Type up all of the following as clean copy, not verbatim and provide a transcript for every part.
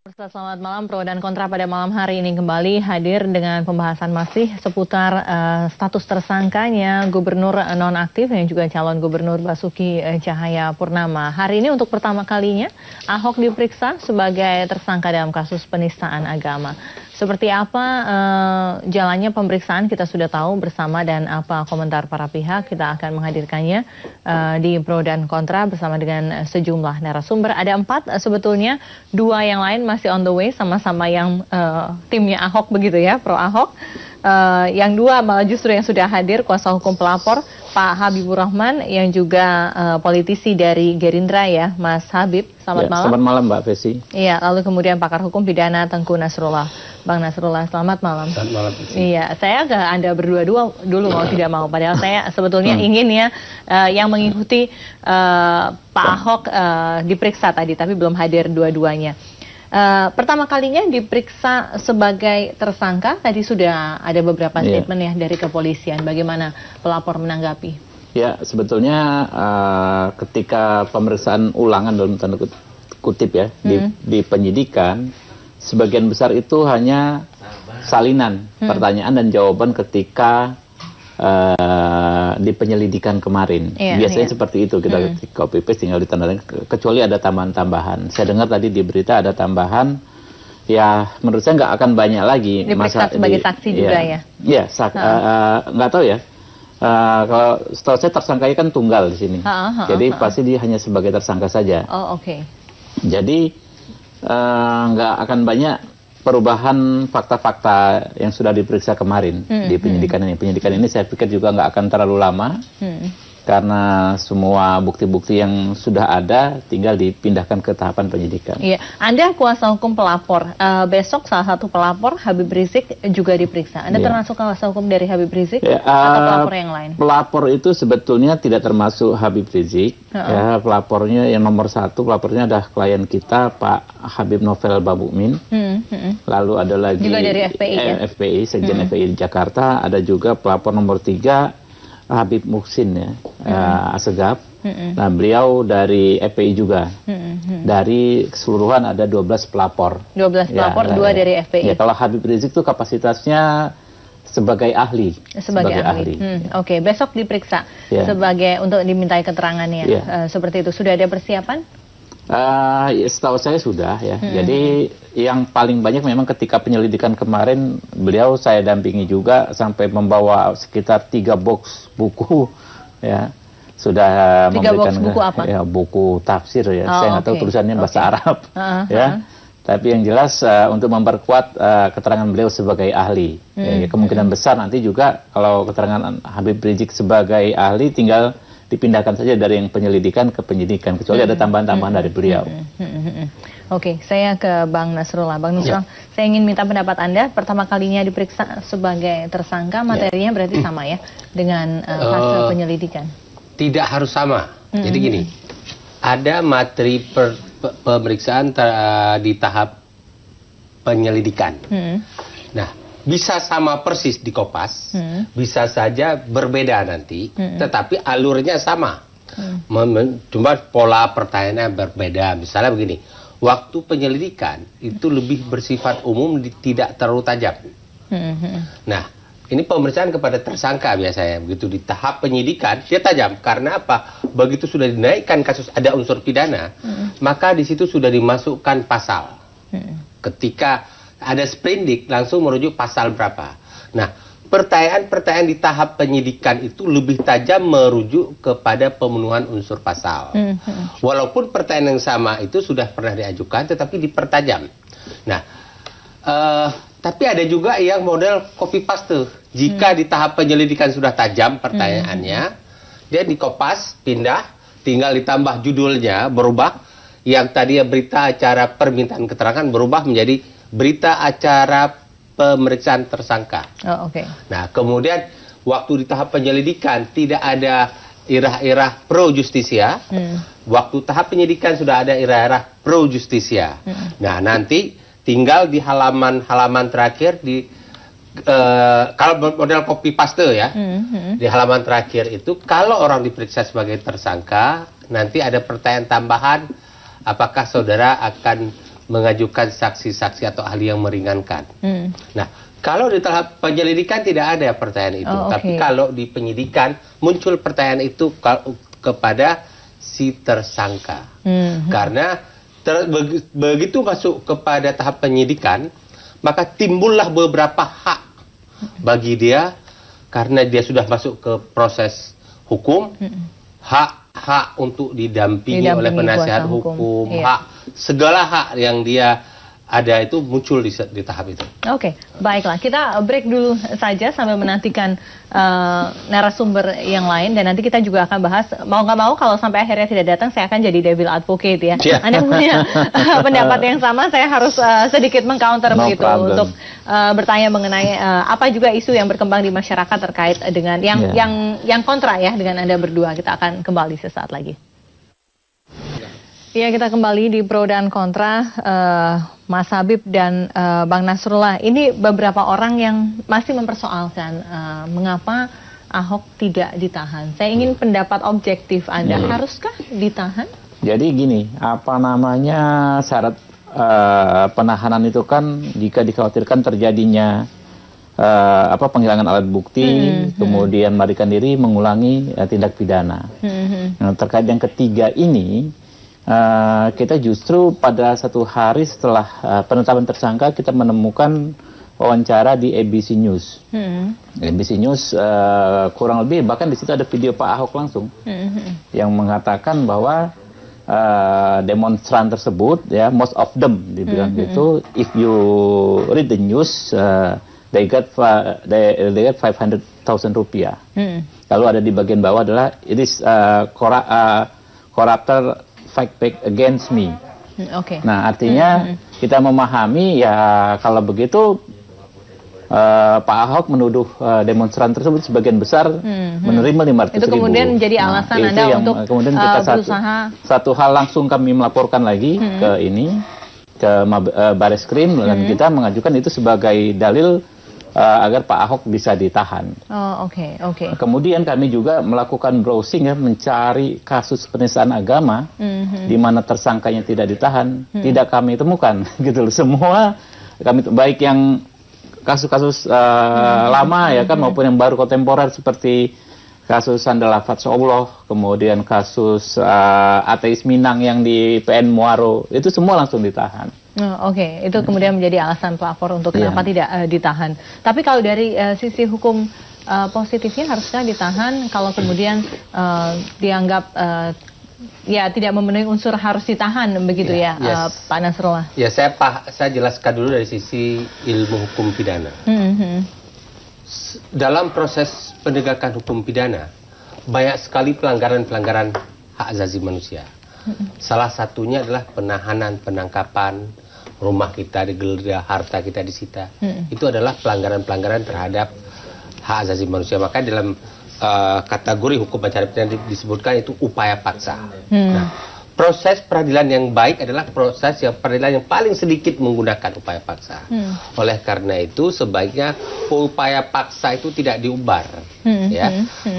Selamat malam, pro dan kontra pada malam hari ini kembali hadir dengan pembahasan masih seputar status tersangkanya gubernur nonaktif yang juga calon gubernur Basuki Cahayapurnama. Hari ini untuk pertama kalinya Ahok diperiksa sebagai tersangka dalam kasus penistaan agama. Seperti apa jalannya pemeriksaan kita sudah tahu bersama, dan apa komentar para pihak kita akan menghadirkannya di pro dan kontra bersama dengan sejumlah narasumber. Ada 4 sebetulnya, 2 yang lain masih on the way, sama-sama yang timnya Ahok begitu ya, pro Ahok. Yang 2 malah justru yang sudah hadir, kuasa hukum pelapor Pak Habibur Rahman, yang juga politisi dari Gerindra ya, Mas Habib. Selamat malam. Selamat malam Mbak Fesi. Iya, lalu kemudian pakar hukum pidana Tengku Nasrullah. Bang Nasrullah, selamat malam. Selamat malam. Iya, saya ke Anda berdua dulu mau tidak mau. Padahal saya sebetulnya ingin ya yang mengikuti Pak Ahok diperiksa tadi, tapi belum hadir dua-duanya. Pertama kalinya diperiksa sebagai tersangka, tadi sudah ada beberapa statement ya dari kepolisian. Bagaimana pelapor menanggapi? Ya, sebetulnya ketika pemeriksaan ulangan dalam tanda kutip ya di penyidikan, sebagian besar itu hanya salinan pertanyaan dan jawaban ketika di penyelidikan kemarin. Biasanya seperti itu, kita copy paste tinggal ditandatangan, kecuali ada tambahan-tambahan. Saya dengar tadi di berita ada tambahan, ya menurut saya nggak akan banyak lagi. Diperiksa sebagai saksi juga ya? Iya, nggak tahu ya. Kalau setahu saya tersangkanya kan tunggal di sini, jadi pasti dia hanya sebagai tersangka saja. Oh, oke. Jadi nggak akan banyak perubahan fakta-fakta yang sudah diperiksa kemarin di penyidikan ini. Penyidikan ini saya pikir juga nggak akan terlalu lama, karena semua bukti-bukti yang sudah ada tinggal dipindahkan ke tahapan penyidikan. Iya, Anda kuasa hukum pelapor. Besok salah satu pelapor, Habib Rizik, juga diperiksa. Anda termasuk kuasa hukum dari Habib Rizik atau pelapor yang lain? Pelapor itu sebetulnya tidak termasuk Habib Rizik. Ya, pelapornya yang nomor 1, pelapornya adalah klien kita Pak Habib Novel Babukmin. Lalu ada lagi juga dari FPI, FPI, Sekjen FPI di Jakarta. Ada juga pelapor nomor 3 Habib Muhsin ya, Assegaf. Nah, beliau dari FPI juga. Dari keseluruhan ada 12 pelapor. 12 pelapor, 2 dari FPI. Ya, kalau Habib Rizik itu kapasitasnya sebagai ahli. Sebagai ahli. Oke, besok diperiksa sebagai untuk dimintai keterangannya. Seperti itu. Sudah ada persiapan? Setahu saya sudah ya. Jadi yang paling banyak memang ketika penyelidikan kemarin, beliau saya dampingi juga sampai membawa sekitar 3 box buku ya. Sudah 3 box buku apa? Ya, buku tafsir ya. Saya nggak tahu tulisannya bahasa Arab ya. Tapi yang jelas untuk memperkuat keterangan beliau sebagai ahli. Ya, kemungkinan besar nanti juga kalau keterangan Habib Rizik sebagai ahli tinggal dipindahkan saja dari yang penyelidikan ke penyidikan, kecuali ada tambahan-tambahan dari beliau. Oke, saya ke Bang Nasrullah. Bang Nasrullah, saya ingin minta pendapat Anda. Pertama kalinya diperiksa sebagai tersangka, materinya berarti sama ya dengan hasil penyelidikan? Tidak harus sama. Jadi gini, ada materi pemeriksaan di tahap penyelidikan. Nah, bisa sama persis di Kopas, bisa saja berbeda nanti, tetapi alurnya sama. Cuma pola pertanyaannya berbeda. Misalnya begini, waktu penyelidikan itu lebih bersifat umum, tidak terlalu tajam. Nah, ini pemeriksaan kepada tersangka biasanya. Begitu di tahap penyidikan, dia tajam. Karena apa? Begitu sudah dinaikkan kasus ada unsur pidana, maka di situ sudah dimasukkan pasal. Ketika ada sprindik, langsung merujuk pasal berapa. Nah, pertanyaan-pertanyaan di tahap penyidikan itu lebih tajam merujuk kepada pemenuhan unsur pasal. Walaupun pertanyaan yang sama itu sudah pernah diajukan, tetapi dipertajam. Nah, tapi ada juga yang model copy paste. Jika di tahap penyelidikan sudah tajam pertanyaannya, dia dikopas, pindah, tinggal ditambah judulnya, berubah. Yang tadinya berita acara permintaan keterangan berubah menjadi berita acara pemeriksaan tersangka. Nah, kemudian waktu di tahap penyelidikan tidak ada irah-irah pro justisia. Waktu tahap penyidikan sudah ada irah-irah pro justisia. Nah, nanti tinggal di halaman terakhir di kalau model copy paste ya, di halaman terakhir itu kalau orang diperiksa sebagai tersangka, nanti ada pertanyaan tambahan, apakah saudara akan mengajukan saksi-saksi atau ahli yang meringankan. Nah, kalau di tahap penyelidikan tidak ada pertanyaan itu, tapi kalau di penyidikan muncul pertanyaan itu kepada si tersangka. Karena begitu masuk kepada tahap penyidikan, maka timbullah beberapa hak bagi dia karena dia sudah masuk ke proses hukum, hak untuk didampingi oleh penasihat hukum, hak segala hak yang dia ada itu muncul di tahap itu. Oke, baiklah. Kita break dulu saja sambil menantikan narasumber yang lain, dan nanti kita juga akan bahas, mau nggak mau kalau sampai akhirnya tidak datang, saya akan jadi devil advocate ya. Anda punya pendapat yang sama, saya harus sedikit mengcounter begitu problem. Untuk bertanya mengenai apa juga isu yang berkembang di masyarakat terkait dengan yang kontra ya dengan Anda berdua. Kita akan kembali sesaat lagi. Ya, kita kembali di pro dan kontra, Mas Habib dan Bang Nasrullah. Ini beberapa orang yang masih mempersoalkan mengapa Ahok tidak ditahan. Saya ingin pendapat objektif Anda, haruskah ditahan? Jadi gini, syarat penahanan itu kan jika dikhawatirkan terjadinya penghilangan alat bukti, kemudian melarikan diri, mengulangi tindak pidana. Nah, terkait yang ketiga ini, kita justru pada satu hari setelah penetapan tersangka kita menemukan wawancara di ABC News. ABC News kurang lebih bahkan di situ ada video Pak Ahok langsung yang mengatakan bahwa demonstran tersebut, ya, most of them dibilang gitu, if you read the news, they get 500,000 rupiah. Lalu ada di bagian bawah adalah it is corruptor fight back against me. Nah, artinya kita memahami ya kalau begitu Pak Ahok menuduh demonstran tersebut sebagian besar menerima 500.000. Itu kemudian menjadi alasan Anda untuk kemudian kita berusaha satu hal langsung kami melaporkan lagi ke Bareskrim dan kita mengajukan itu sebagai dalil agar Pak Ahok bisa ditahan. Kemudian kami juga melakukan browsing, ya, mencari kasus penistaan agama di mana tersangkanya tidak ditahan, tidak kami temukan, gitu loh. Semua kami baik yang kasus-kasus lama ya kan maupun yang baru kontemporer seperti kasus Sandal Fatsa Allah, kemudian kasus ateis Minang yang di PN Muaro, itu semua langsung ditahan. Itu kemudian menjadi alasan pelapor untuk kenapa tidak ditahan. Tapi kalau dari sisi hukum positifnya harusnya ditahan kalau kemudian dianggap tidak memenuhi unsur harus ditahan, begitu Pak Nasrullah. Ya, saya jelaskan dulu dari sisi ilmu hukum pidana. Dalam proses penegakan hukum pidana banyak sekali pelanggaran-pelanggaran hak asasi manusia. Salah satunya adalah penahanan, penangkapan, rumah kita digeledah, harta kita disita. Itu adalah pelanggaran-pelanggaran terhadap hak asasi manusia. Maka dalam kategori hukum acara pidana disebutkan itu upaya paksa. Nah, proses peradilan yang baik adalah proses peradilan yang paling sedikit menggunakan upaya paksa. Oleh karena itu sebaiknya upaya paksa itu tidak diumbar,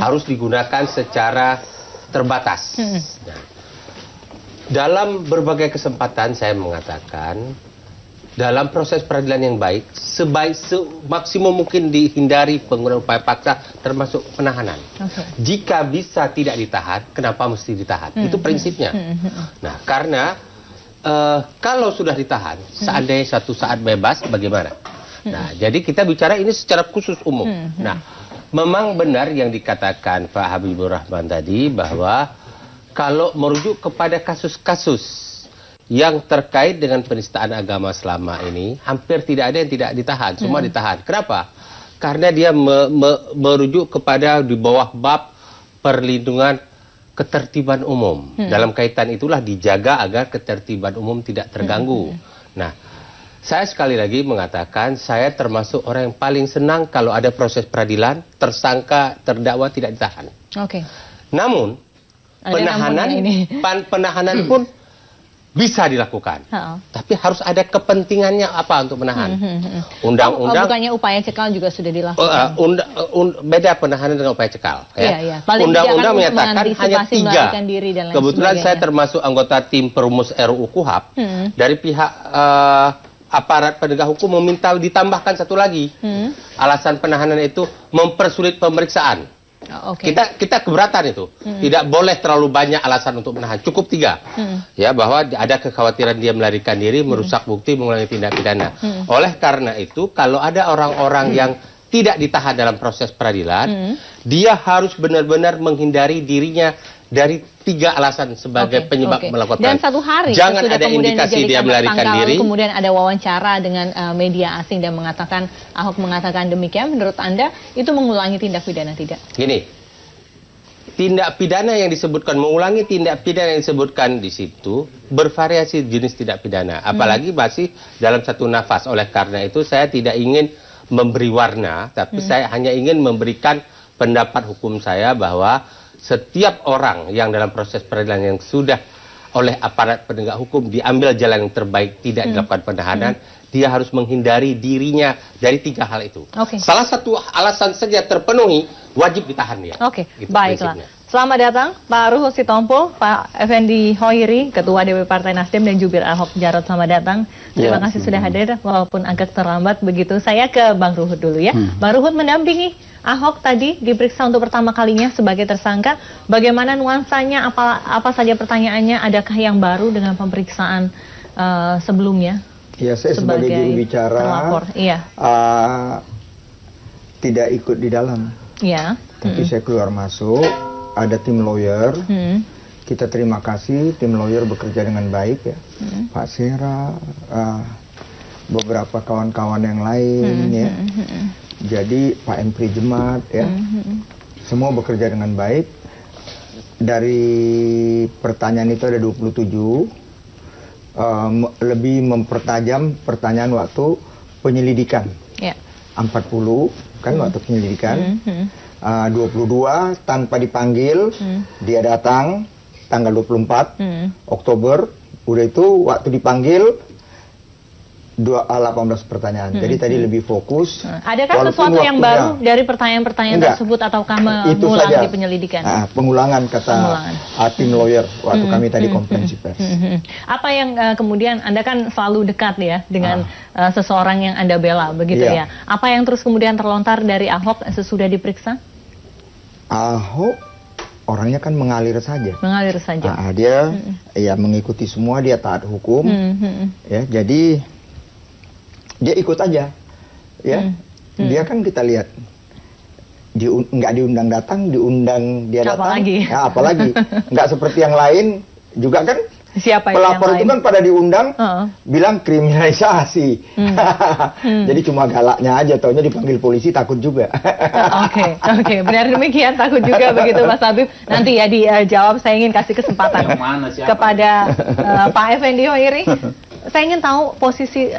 harus digunakan secara terbatas. Nah, dalam berbagai kesempatan saya mengatakan dalam proses peradilan yang baik semaksimum mungkin dihindari penggunaan upaya paksa termasuk penahanan. Jika bisa tidak ditahan, kenapa mesti ditahan? Itu prinsipnya. Nah, karena kalau sudah ditahan, seandainya suatu saat bebas, bagaimana? Nah, jadi kita bicara ini secara khusus umum. Nah, memang benar yang dikatakan Pak Habibur Rahman tadi bahwa kalau merujuk kepada kasus-kasus yang terkait dengan penistaan agama selama ini, hampir tidak ada yang tidak ditahan, semua ditahan. Kenapa? Karena dia merujuk kepada di bawah bab perlindungan ketertiban umum. Dalam kaitan itulah dijaga agar ketertiban umum tidak terganggu. Nah, saya sekali lagi mengatakan, saya termasuk orang yang paling senang kalau ada proses peradilan, tersangka, terdakwa tidak ditahan. Namun, penahanan pun bisa dilakukan. Tapi harus ada kepentingannya apa untuk menahan. Undang-undang bukannya upaya cekal juga sudah dilakukan. Beda penahanan dengan upaya cekal. Iya. Undang-undang menyatakan hanya 3. Diri dan lain Kebetulan sebagainya. saya termasuk anggota tim perumus RUU KUHP dari pihak aparat penegak hukum meminta ditambahkan 1 lagi. Alasan penahanan itu mempersulit pemeriksaan. Kita keberatan itu. Tidak boleh terlalu banyak alasan untuk menahan. Cukup 3. Ya, bahwa ada kekhawatiran dia melarikan diri, merusak bukti, mengulangi tindak pidana. Oleh karena itu, kalau ada orang-orang yang tidak ditahan dalam proses peradilan, dia harus benar-benar menghindari dirinya dari 3 alasan sebagai penyebab melakukan. Dan 1 hari jangan ada indikasi dia melarikan diri. Kemudian ada wawancara dengan media asing dan mengatakan Ahok mengatakan demikian. Menurut Anda itu mengulangi tindak pidana tidak? Gini, tindak pidana yang disebutkan, mengulangi tindak pidana yang disebutkan di situ bervariasi jenis tindak pidana. Apalagi masih dalam satu nafas. Oleh karena itu saya tidak ingin memberi warna, tapi saya hanya ingin memberikan pendapat hukum saya bahwa setiap orang yang dalam proses peradilan yang sudah oleh aparat penegak hukum diambil jalan yang terbaik, tidak dilakukan penahanan, dia harus menghindari dirinya dari 3 hal itu. Salah satu alasan saja terpenuhi, wajib ditahan dia. Gitu baiklah. Prinsipnya. Selamat datang Pak Ruhut Sitompul, Pak Effendi Hoiri, Ketua DPP Partai Nasdem, dan Jubir Ahok Jarot. Selamat datang. Terima kasih sudah hadir walaupun agak terlambat begitu. Saya ke Bang Ruhut dulu ya. Bang Ruhut mendampingi Ahok tadi diperiksa untuk pertama kalinya sebagai tersangka. Bagaimana nuansanya? Apa saja pertanyaannya? Adakah yang baru dengan pemeriksaan sebelumnya? Ya, saya sebagai juru bicara tidak ikut di dalam. Tapi saya keluar masuk. Ada tim lawyer. Kita terima kasih tim lawyer bekerja dengan baik ya. Pak Sera, beberapa kawan-kawan yang lain ya. Jadi Pak Empri Jemat ya, semua bekerja dengan baik. Dari pertanyaan itu ada 27, lebih mempertajam pertanyaan waktu penyelidikan. 40 kan waktu penyelidikan. 22 tanpa dipanggil, dia datang tanggal 24 Oktober. Udah itu waktu dipanggil 18 pertanyaan. Jadi tadi lebih fokus. Adakah sesuatu yang baru dari pertanyaan-pertanyaan tersebut ataukah mengulangi penyelidikan? Pengulangan kata tim lawyer waktu kami tadi konferensi pers. Apa yang kemudian Anda kan selalu dekat ya dengan seseorang yang Anda bela begitu ya. Apa yang terus kemudian terlontar dari Ahok sesudah diperiksa? Ahok orangnya kan mengalir saja. Mengalir saja. Dia ya mengikuti semua, dia taat hukum. Ya, jadi dia ikut aja, ya. Dia kan kita lihat, nggak diundang datang, diundang dia datang. Apalagi, nggak seperti yang lain juga kan. Siapa pelapor itu kan pada diundang, bilang kriminalisasi. Jadi cuma galaknya aja, taunya dipanggil polisi takut juga. Oke, benar demikian, takut juga begitu Mas Habib. Nanti ya dijawab, saya ingin kasih kesempatan kepada Pak Effendi Hoiri. Saya ingin tahu posisi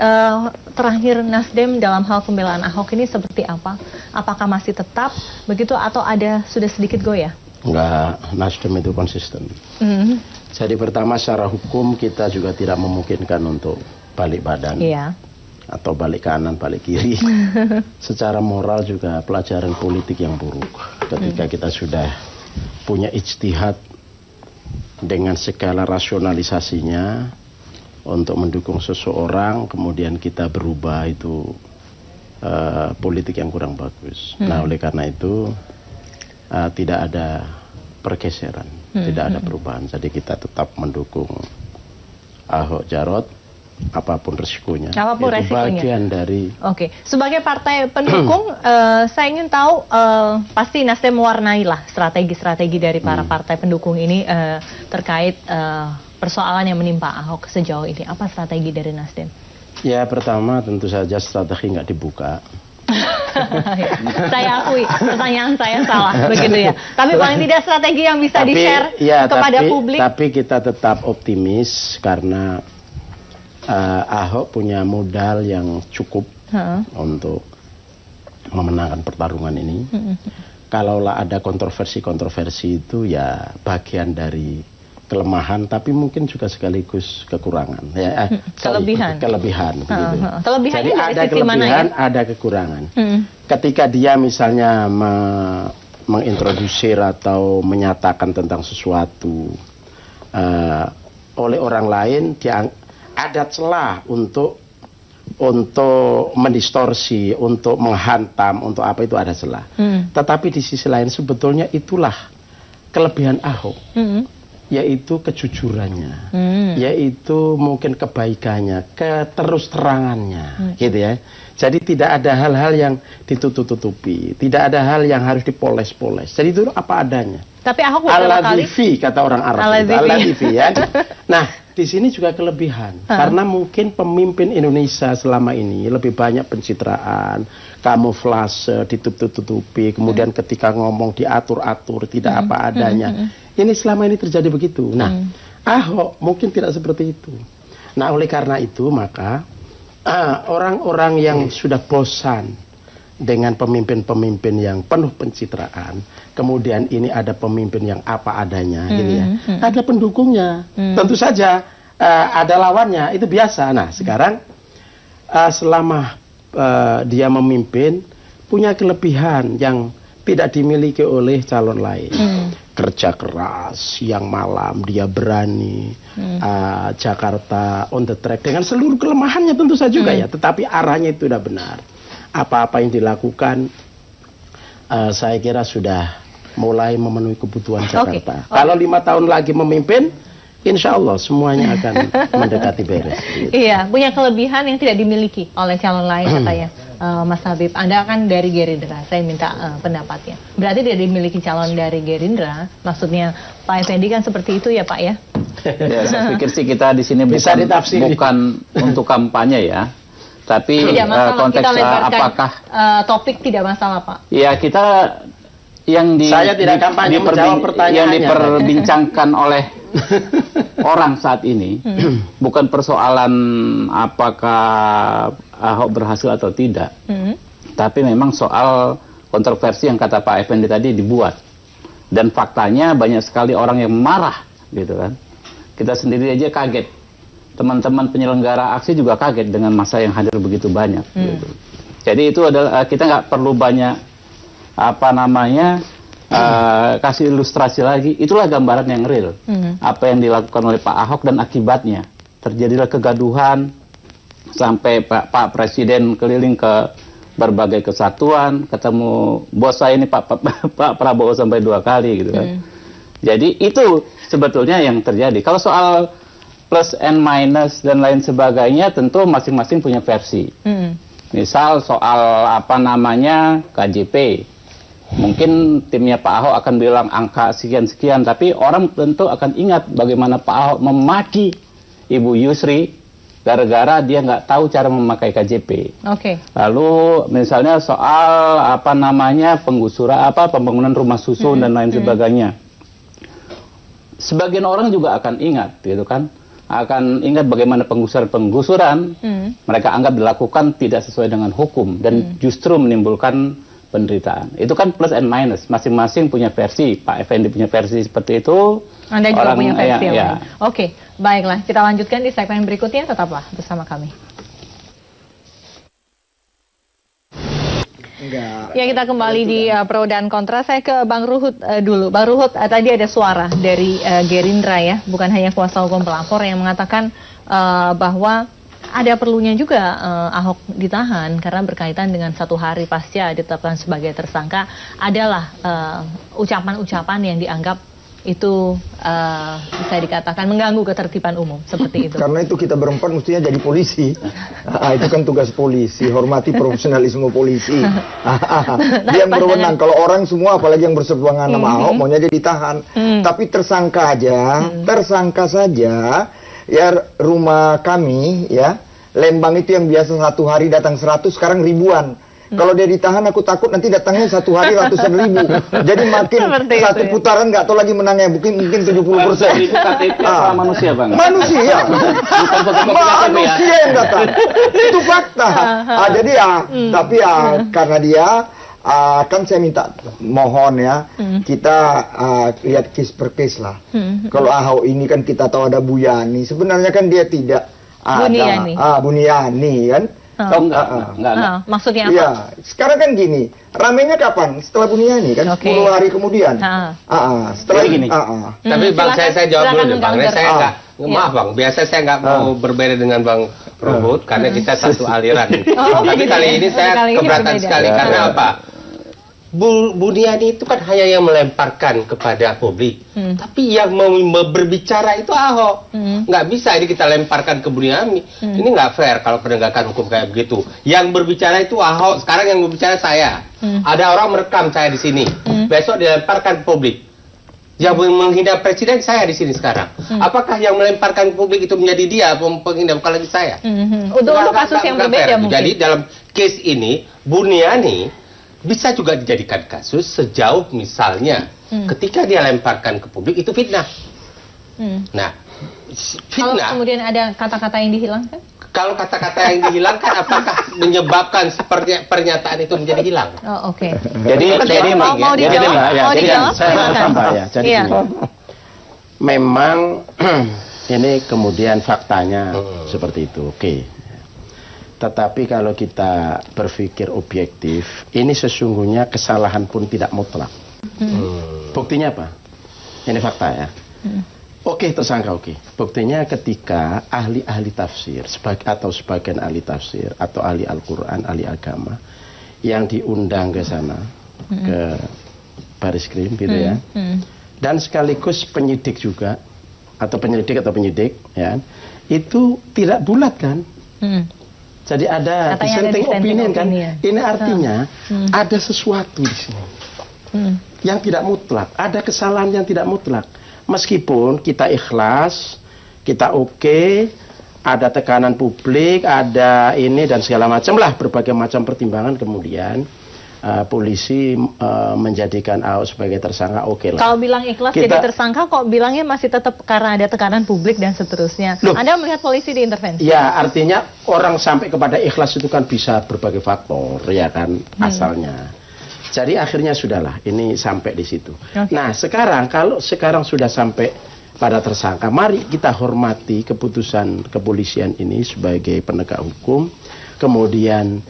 terakhir Nasdem dalam hal pembelaan Ahok ini seperti apa? Apakah masih tetap begitu atau ada sudah sedikit goyah? Enggak, Nasdem itu konsisten. Jadi pertama secara hukum kita juga tidak memungkinkan untuk balik badan. Atau balik kanan, balik kiri. Secara moral juga pelajaran politik yang buruk. Ketika kita sudah punya ijtihad dengan segala rasionalisasinya untuk mendukung seseorang, kemudian kita berubah, itu politik yang kurang bagus. Nah, oleh karena itu tidak ada pergeseran, tidak ada perubahan. Jadi kita tetap mendukung Ahok Jarot apapun resikonya. Apapun itu resikonya. Bagian dari. Sebagai partai pendukung, saya ingin tahu pasti Nasdem mewarnai lah strategi-strategi dari para partai pendukung ini terkait persoalan yang menimpa Ahok sejauh ini. Apa strategi dari Nasdem? Ya, pertama tentu saja strategi nggak dibuka. Saya akui pertanyaan saya salah begitu ya. Tapi paling tidak strategi yang bisa di-share kepada publik. Tapi kita tetap optimis karena Ahok punya modal yang cukup untuk memenangkan pertarungan ini. Kalaulah ada kontroversi-kontroversi itu ya bagian dari kelemahan, tapi mungkin juga sekaligus kekurangan. Kelebihan. Kelebihan. Begitu. Kelebihannya jadi ada kelebihan, ada kekurangan. Ketika dia misalnya mengintrodusir atau menyatakan tentang sesuatu oleh orang lain, dia ada celah untuk mendistorsi, untuk menghantam, untuk apa itu ada celah. Tetapi di sisi lain sebetulnya itulah kelebihan Ahok, yaitu kejujurannya, yaitu mungkin kebaikannya, keterus terangannya, gitu ya. Jadi tidak ada hal-hal yang ditutup-tutupi, tidak ada hal yang harus dipoles-poles. Jadi itu apa adanya. Tapi Ahok beberapa kali, kata orang Arab, Al-Ladhifi, ya. Nah, di sini juga kelebihan, karena mungkin pemimpin Indonesia selama ini lebih banyak pencitraan, kamuflase, ditutup-tutupi, kemudian ketika ngomong diatur-atur, tidak apa adanya. Ini selama ini terjadi begitu. Nah, Ahok mungkin tidak seperti itu. Nah, oleh karena itu maka orang-orang yang sudah bosan dengan pemimpin-pemimpin yang penuh pencitraan, kemudian ini ada pemimpin yang apa adanya, gitu ya. Ada pendukungnya, tentu saja ada lawannya, itu biasa. Nah, sekarang selama dia memimpin, punya kelebihan yang tidak dimiliki oleh calon lain. Kerja keras, siang malam dia berani, Jakarta on the track dengan seluruh kelemahannya tentu saja juga ya, tetapi arahnya itu sudah benar. Apa-apa yang dilakukan saya kira sudah mulai memenuhi kebutuhan Jakarta. Kalau 5 tahun lagi memimpin, insya Allah semuanya akan mendekati beres. Gitu. Iya, punya kelebihan yang tidak dimiliki oleh calon lain katanya. Mas Habib, Anda kan dari Gerindra, saya minta pendapatnya. Berarti tidak dimiliki calon dari Gerindra, maksudnya Pak Effendi kan seperti itu ya Pak ya? Ya, saya pikir sih kita di sini bukan untuk kampanye ya. Tapi konteksnya apakah topik tidak masalah Pak? Ya kita yang saya tidak kampanye menjawab pertanyaannya, yang diperbincangkan oleh orang saat ini bukan persoalan apakah Ahok berhasil atau tidak, tapi memang soal kontroversi yang kata Pak Effendi tadi dibuat, dan faktanya banyak sekali orang yang marah, gitu kan. Kita sendiri aja kaget. Teman-teman penyelenggara aksi juga kaget dengan massa yang hadir begitu banyak. Gitu. Jadi itu adalah kita nggak perlu banyak kasih ilustrasi lagi. Itulah gambaran yang real. Apa yang dilakukan oleh Pak Ahok dan akibatnya terjadilah kegaduhan sampai Pak Presiden keliling ke berbagai kesatuan, ketemu bos saya ini Pak Prabowo sampai 2 kali gitu kan. Jadi itu sebetulnya yang terjadi. Kalau soal plus and minus dan lain sebagainya tentu masing-masing punya versi. Misal soal KJP, mungkin timnya Pak Ahok akan bilang angka sekian-sekian, tapi orang tentu akan ingat bagaimana Pak Ahok memaki Ibu Yusri gara-gara dia nggak tahu cara memakai KJP. Lalu misalnya soal penggusuran pembangunan rumah susun dan lain sebagainya. Sebagian orang juga akan ingat, gitu kan? Akan ingat bagaimana penggusuran mereka anggap dilakukan tidak sesuai dengan hukum dan justru menimbulkan penderitaan. Itu kan plus and minus, masing-masing punya versi. Pak Effendi punya versi seperti itu. Anda juga punya versi ya. Oke, baiklah, kita lanjutkan di segmen berikutnya, tetaplah bersama kami. Ya, kita kembali di pro dan kontra. Saya ke Bang Ruhut dulu. Bang Ruhut, tadi ada suara dari Gerindra ya, bukan hanya kuasa hukum pelapor yang mengatakan bahwa ada perlunya juga Ahok ditahan karena berkaitan dengan 1 hari pasca ditetapkan sebagai tersangka adalah ucapan-ucapan yang dianggap itu bisa dikatakan mengganggu ketertiban umum seperti itu. Karena itu kita berempat mestinya jadi polisi. Itu kan tugas polisi, hormati profesionalisme polisi. Dia yang berwenang. Kalau orang semua apalagi yang berseberangan sama Ahok maunya jadi ditahan. Tapi tersangka saja ya, rumah kami ya Lembang itu yang biasa 1 hari datang 100 sekarang ribuan. Kalau dia ditahan aku takut nanti datangnya 1 hari ratusan ribu. Jadi makin satu putaran nggak tahu lagi menangnya, mungkin 70%. Manusia Bang. Manusia. Manusia yang datang. Itu fakta. Jadi ya, tapi ya karena dia kan saya minta mohon ya, kita lihat case per case lah. Kalau Ahok ini kan kita tahu ada Bu Yani, sebenarnya kan dia tidak ada Buniani kan. Enggak. Maksudnya apa? Ya, sekarang kan gini, ramenya kapan? Setelah Buniani kan, 10 hari kemudian. Setelah gini. Tapi Bang, saya jawab dulu deh, Bang. Saya nggak, maaf Bang, biasa saya nggak mau berbeda dengan Bang Ruhut karena kita satu aliran. Tapi kali ini saya keberatan sekali karena apa? Buniani itu kan hanya yang melemparkan kepada publik, tapi yang mau berbicara itu Ahok. Nggak bisa ini kita lemparkan ke Buniani. Ini nggak fair kalau penegakan hukum kayak begitu. Yang berbicara itu Ahok, sekarang yang berbicara saya. Ada orang merekam saya di sini, besok dilemparkan ke publik. Yang menghina presiden saya di sini sekarang. Apakah yang melemparkan ke publik itu menjadi dia penghina, bukan lagi saya? Untuk kasus yang berbeda mungkin. Jadi dalam case ini Buniani bisa juga dijadikan kasus sejauh misalnya ketika dia lemparkan ke publik itu fitnah. Nah, fitnah. Kalau kemudian ada kata-kata yang dihilangkan? Kalau kata-kata yang dihilangkan, apakah menyebabkan seperti pernyataan itu menjadi hilang? Oh, oke. Jadi mau dijawab? Jadi memang ini kemudian faktanya seperti itu. Oke. Tetapi kalau kita berpikir objektif, ini sesungguhnya kesalahan pun tidak mutlak. Buktinya apa? Ini fakta ya. Oke, tersangka oke. Buktinya ketika ahli-ahli tafsir, atau sebagian ahli tafsir, atau ahli Al-Quran, ahli agama, yang diundang ke sana, ke Baris Krim gitu ya. Dan sekaligus penyidik juga, atau penyidik, ya, itu tidak bulat kan? Jadi ada dissenting opinion kan? Ini artinya ada sesuatu di sini yang tidak mutlak, ada kesalahan yang tidak mutlak. Meskipun kita ikhlas, kita oke, ada tekanan publik, ada ini dan segala macam lah, berbagai macam pertimbangan kemudian polisi menjadikan Ahok sebagai tersangka, oke lah. Kalau bilang ikhlas jadi tersangka, kok bilangnya masih tetap karena ada tekanan publik dan seterusnya. Loh, Anda melihat polisi diintervensi? Ya, artinya orang sampai kepada ikhlas itu kan bisa berbagai faktor, ya kan, asalnya. Jadi akhirnya sudahlah, ini sampai di situ. Nah, sekarang kalau sekarang sudah sampai pada tersangka, mari kita hormati keputusan kepolisian ini sebagai penegak hukum, kemudian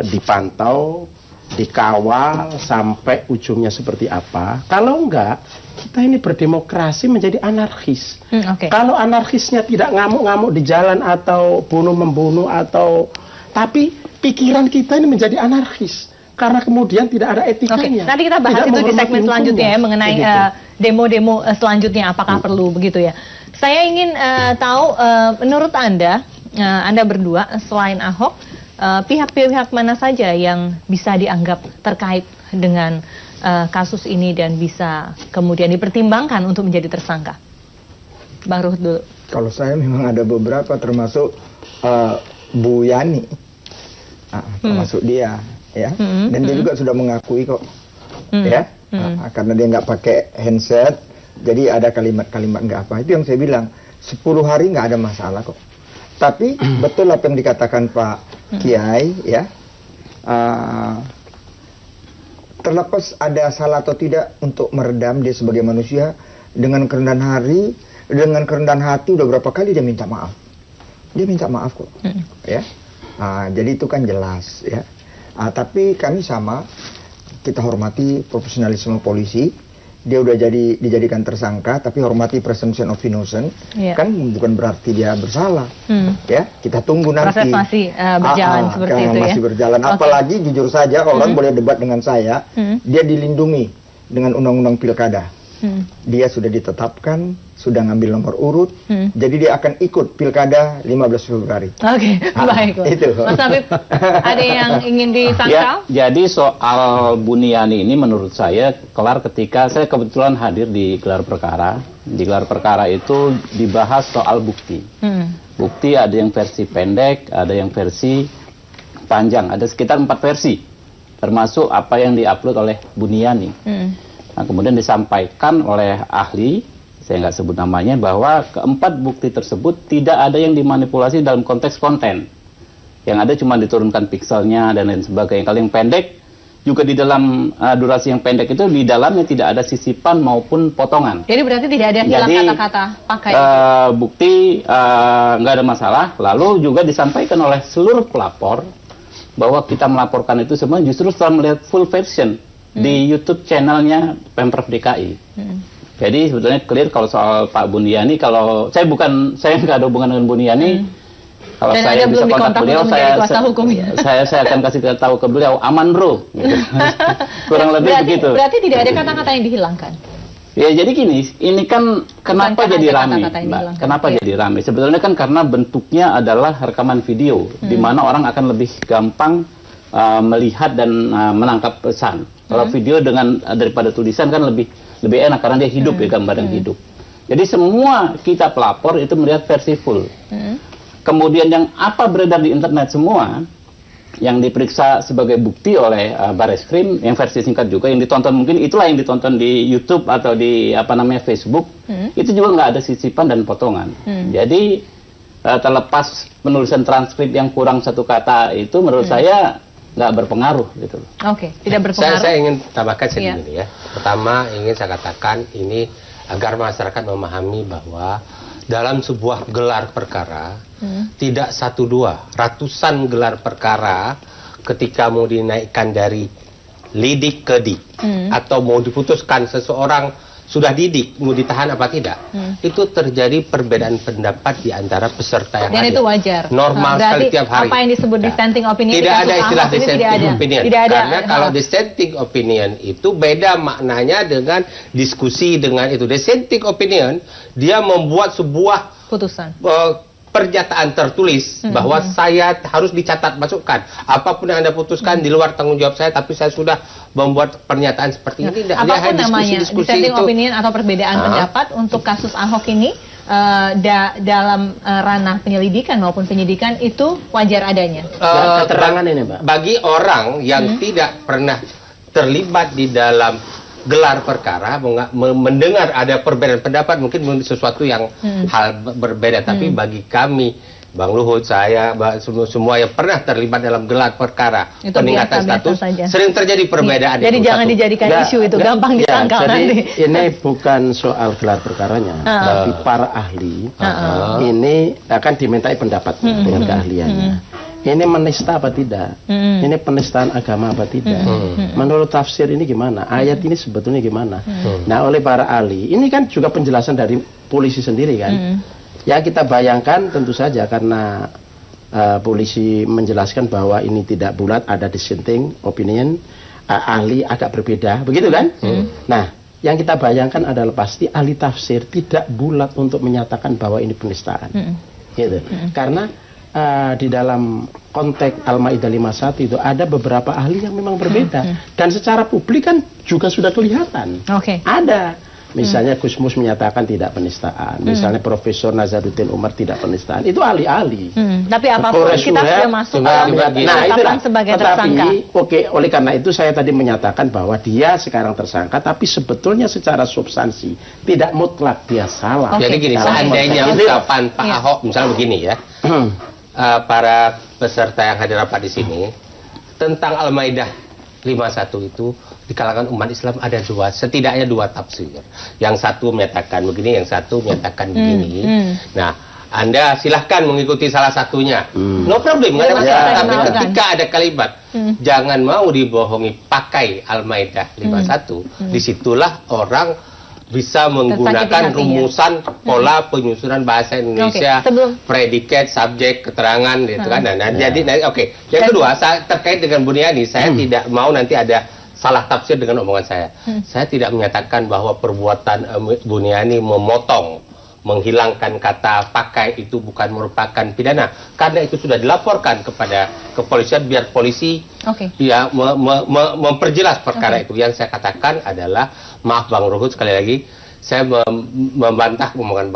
dipantau, dikawal sampai ujungnya seperti apa. Kalau enggak, kita ini berdemokrasi menjadi anarkis. Kalau anarkisnya tidak ngamuk-ngamuk di jalan atau bunuh-membunuh atau, tapi pikiran kita ini menjadi anarkis karena kemudian tidak ada etikanya. Nanti kita bahas itu di segmen selanjutnya ya, mengenai demo-demo selanjutnya apakah perlu begitu ya. Saya ingin tahu menurut Anda berdua selain Ahok, pihak-pihak mana saja yang bisa dianggap terkait dengan kasus ini dan bisa kemudian dipertimbangkan untuk menjadi tersangka? Bang Ruhut dulu. Kalau saya memang ada beberapa, termasuk Bu Yani, termasuk dia, ya. Dan dia juga sudah mengakui kok, ya, karena dia nggak pakai handset, jadi ada kalimat-kalimat nggak apa. Itu yang saya bilang, 10 hari nggak ada masalah kok. Tapi betul apa yang dikatakan Pak Kiai, ya, terlepas ada salah atau tidak untuk meredam dia sebagai manusia, dengan kerendahan hati udah berapa kali dia minta maaf. Dia minta maaf kok, ya. Jadi itu kan jelas, ya. Tapi kami sama, kita hormati profesionalisme polisi. Dia udah dijadikan tersangka, tapi hormati presumption of innocence, kan bukan berarti dia bersalah, ya. Kita tunggu nanti. Proses masih berjalan seperti itu ya. Masih berjalan. Apalagi jujur saja, orang boleh debat dengan saya, dia dilindungi dengan undang-undang pilkada. Dia sudah ditetapkan, sudah ngambil nomor urut, jadi dia akan ikut pilkada 15 Februari. Oke, baik. Itu. Mas Habib, ada yang ingin disangkal? Ya, jadi soal Buniani ini menurut saya kelar ketika saya kebetulan hadir di gelar perkara. Di gelar perkara itu dibahas soal bukti. Bukti ada yang versi pendek, ada yang versi panjang, ada sekitar 4 versi, termasuk apa yang diupload oleh Buniani. Nah, kemudian disampaikan oleh ahli, saya nggak sebut namanya, bahwa keempat bukti tersebut tidak ada yang dimanipulasi dalam konteks konten. Yang ada cuma diturunkan pikselnya dan lain sebagainya. Kalau yang pendek, juga di dalam durasi yang pendek itu di dalamnya tidak ada sisipan maupun potongan. Jadi berarti tidak ada hilang kata-kata pakai. Bukti nggak ada masalah. Lalu juga disampaikan oleh seluruh pelapor bahwa kita melaporkan itu semua justru setelah melihat full version di YouTube channelnya Pemprov DKI. Jadi sebetulnya clear kalau soal Pak Buniani, kalau saya nggak ada hubungan dengan Buniani. Kalau Dan saya bisa kontak beliau, saya akan kasih tahu ke beliau, aman bro. Gitu. Kurang lebih begitu. Berarti tidak ada kata-kata yang dihilangkan. Ya jadi gini, ini kan kenapa jadi ramai, Mbak? Kenapa jadi ramai? Sebetulnya kan karena bentuknya adalah rekaman video, di mana orang akan lebih gampang melihat dan menangkap pesan. Kalau video daripada tulisan kan lebih enak karena dia hidup ya, gambar yang hidup. Jadi semua kita pelapor itu melihat versi full. Kemudian yang apa beredar di internet semua, yang diperiksa sebagai bukti oleh Bareskrim, yang versi singkat juga, yang ditonton mungkin itulah yang ditonton di YouTube atau di Facebook, itu juga nggak ada sisipan dan potongan. Jadi terlepas penulisan transkrip yang kurang satu kata itu menurut saya nggak berpengaruh gitu. Oke, tidak berpengaruh. Saya ingin tambahkan sedikit ya. Pertama ingin saya katakan ini agar masyarakat memahami bahwa dalam sebuah gelar perkara, tidak 1, 2, ratusan gelar perkara ketika mau dinaikkan dari lidik ke dik, atau mau diputuskan seseorang sudah didik, mau ditahan apa tidak, itu terjadi perbedaan pendapat di antara peserta yang dan hadir. Itu wajar. Normal sekali tiap hari. Apa yang disebut dissenting opinion? Tidak ada istilah dissenting opinion. Karena kalau dissenting opinion itu beda maknanya dengan diskusi dengan itu. Dissenting opinion, dia membuat sebuah putusan. Pernyataan tertulis bahwa saya harus dicatat, masukkan apapun yang Anda putuskan di luar tanggung jawab saya, tapi saya sudah membuat pernyataan seperti ini. Apapun namanya dissenting opinion atau perbedaan pendapat untuk kasus Ahok ini dalam ranah penyelidikan maupun penyidikan itu wajar adanya. Keterangan ini, Mbak. Bagi orang yang tidak pernah terlibat di dalam gelar perkara, mendengar ada perbedaan pendapat mungkin sesuatu yang hal berbeda, tapi bagi kami, Bang Luhut, saya, semua yang pernah terlibat dalam gelar perkara itu peningkatan status sering terjadi perbedaan. Jadi jangan dijadikan isu itu, gampang ditangkal nanti. Ini bukan soal gelar perkaranya, tapi para ahli ini akan dimintai pendapat dengan keahliannya. Ini menista apa tidak? Ini penistaan agama apa tidak? Menurut tafsir ini gimana? Ayat ini sebetulnya gimana? Nah, oleh para ahli, ini kan juga penjelasan dari polisi sendiri kan? Ya kita bayangkan tentu saja karena polisi menjelaskan bahwa ini tidak bulat, ada dissenting opinion, ahli agak berbeda, begitu kan? Nah, yang kita bayangkan adalah pasti ahli tafsir tidak bulat untuk menyatakan bahwa ini penistaan, gitu. Karena di dalam konteks Al-Maidah 51 itu ada beberapa ahli yang memang berbeda dan secara publik kan juga sudah kelihatan. Ada misalnya Gusmus menyatakan tidak penistaan, misalnya Profesor Nazaruddin Umar tidak penistaan, itu ahli-ahli. Tapi apapun kita sudah masuk dalam sebagai tersangka. Oleh karena itu saya tadi menyatakan bahwa dia sekarang tersangka, tapi sebetulnya secara substansi tidak mutlak dia salah. Jadi gini, seandainya ucapan Pak Ahok misalnya begini ya. Para peserta yang hadir rapat di sini tentang Al-Maidah 51 itu di kalangan umat Islam ada setidaknya dua tafsir. Yang satu menyatakan begini, yang satu menyatakan begini. Nah, Anda silahkan mengikuti salah satunya. No problem, nggak ada masalah. Tapi ketika ada kalimat jangan mau dibohongi pakai Al-Maidah 51, disitulah orang bisa menggunakan rumusan pola penyusunan bahasa Indonesia, predikat, subjek, keterangan, gitu kan. Nah, jadi, yang kedua, terkait dengan Buniani, saya tidak mau nanti ada salah tafsir dengan omongan saya. Saya tidak menyatakan bahwa perbuatan Buniani memotong, menghilangkan kata pakai itu bukan merupakan pidana, karena itu sudah dilaporkan kepada kepolisian biar polisi ya memperjelas perkara itu. Yang saya katakan adalah, maaf Bang Ruhut, sekali lagi saya membantah omongan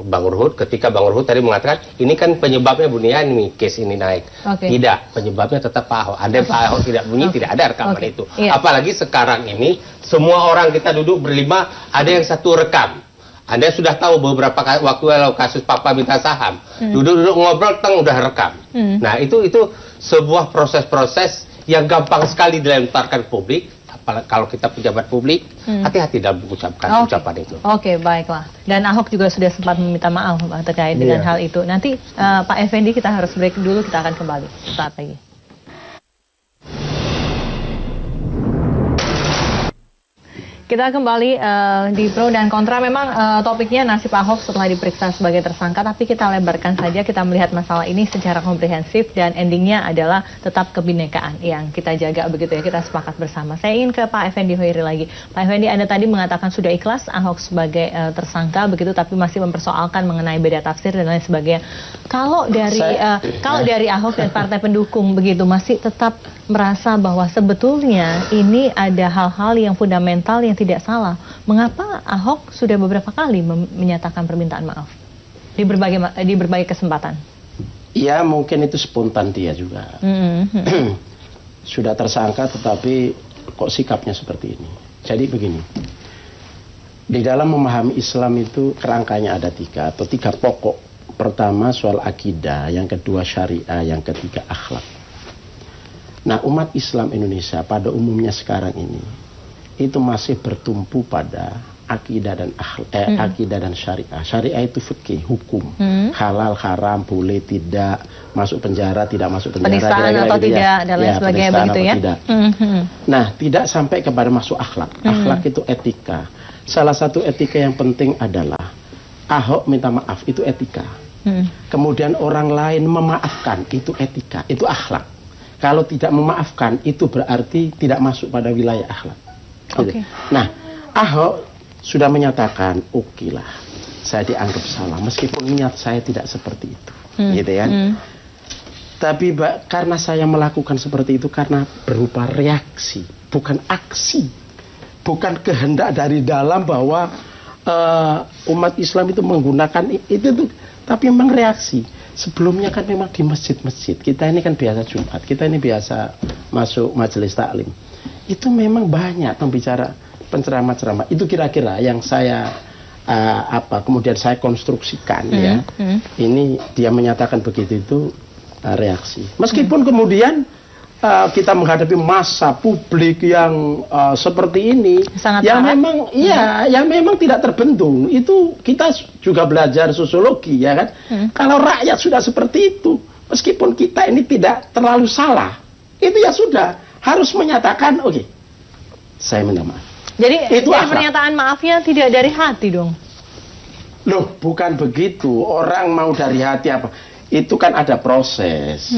Bang Ruhut ketika Bang Ruhut tadi mengatakan ini kan penyebabnya Buniani case ini naik. Tidak, penyebabnya tetap Pak Ahok. Ada Pak Ahok tidak bunyi, tidak ada rekaman itu. Apalagi sekarang ini semua orang kita duduk berlima, ada yang satu rekam. Anda sudah tahu beberapa waktu lalu kasus Papa minta saham, duduk-duduk ngobrol, udah rekam. Nah itu sebuah proses-proses yang gampang sekali dilemparkan ke publik. Kalau kita pejabat publik, hati-hati dalam mengucapkan ucapan itu. Oke, baiklah. Dan Ahok juga sudah sempat meminta maaf terkait dengan hal itu. Nanti Pak Effendi, kita harus break dulu, kita akan kembali saat lagi. Kita kembali di pro dan kontra. Memang topiknya nasib Ahok setelah diperiksa sebagai tersangka, tapi kita lebarkan saja, kita melihat masalah ini secara komprehensif dan endingnya adalah tetap kebinekaan yang kita jaga, begitu ya, kita sepakat bersama. Saya ingin ke Pak Effendi Hoiri lagi. Pak Effendi, Anda tadi mengatakan sudah ikhlas Ahok sebagai tersangka, begitu, tapi masih mempersoalkan mengenai beda tafsir dan lain sebagainya. Kalau dari Ahok dan partai pendukung begitu masih tetap merasa bahwa sebetulnya ini ada hal-hal yang fundamental yang tidak salah. Mengapa Ahok sudah beberapa kali menyatakan permintaan maaf di berbagai kesempatan? Ya mungkin itu spontan dia juga. Sudah tersangka tetapi kok sikapnya seperti ini. Jadi begini, di dalam memahami Islam itu kerangkanya ada tiga pokok. Pertama soal akidah, yang kedua syariah, yang ketiga akhlak. Nah, umat Islam Indonesia pada umumnya sekarang ini itu masih bertumpu pada akidah dan akidah dan syariah. Syariah itu fikih, hukum, halal, haram, boleh, tidak, masuk penjara, tidak masuk penjara, penistaan atau tidak, dan lain sebagainya, begitu ya. Tidak. Nah, tidak sampai kepada masuk akhlak. Akhlak itu etika. Salah satu etika yang penting adalah Ahok minta maaf, itu etika. Kemudian orang lain memaafkan, itu etika, itu akhlak. Kalau tidak memaafkan, itu berarti tidak masuk pada wilayah akhlak. Okay. Nah, Ahok sudah menyatakan, oke lah, saya dianggap salah, meskipun niat saya tidak seperti itu, gitu kan? Tapi karena saya melakukan seperti itu karena berupa reaksi, bukan aksi, bukan kehendak dari dalam bahwa umat Islam itu menggunakan itu, tapi memang reaksi. Sebelumnya kan memang di masjid-masjid, kita ini kan biasa Jumat, kita ini biasa masuk majelis taklim, itu memang banyak pembicara, penceramah-ceramah. Itu kira-kira yang saya kemudian saya konstruksikan ya. Ini dia menyatakan begitu, itu reaksi. Meskipun kemudian kita menghadapi massa publik yang seperti ini, sangat yang memang yang memang tidak terbendung. Itu kita juga belajar sosiologi ya kan. Kalau rakyat sudah seperti itu, meskipun kita ini tidak terlalu salah, itu ya sudah harus menyatakan oke, saya minta maaf. Jadi pernyataan maafnya tidak dari hati dong? Loh, bukan begitu. Orang mau dari hati apa? Itu kan ada proses.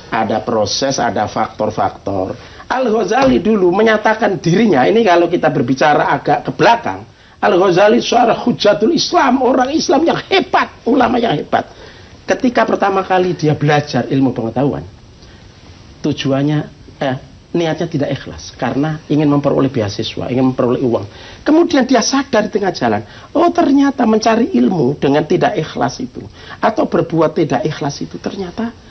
Ada proses, ada faktor-faktor. Al-Ghazali dulu menyatakan dirinya, ini kalau kita berbicara agak ke belakang, Al-Ghazali seorang hujatul Islam, orang Islam yang hebat, ulama yang hebat. Ketika pertama kali dia belajar ilmu pengetahuan, tujuannya, niatnya tidak ikhlas, karena ingin memperoleh beasiswa, ingin memperoleh uang. Kemudian dia sadar di tengah jalan, oh ternyata mencari ilmu dengan tidak ikhlas itu, atau berbuat tidak ikhlas itu, ternyata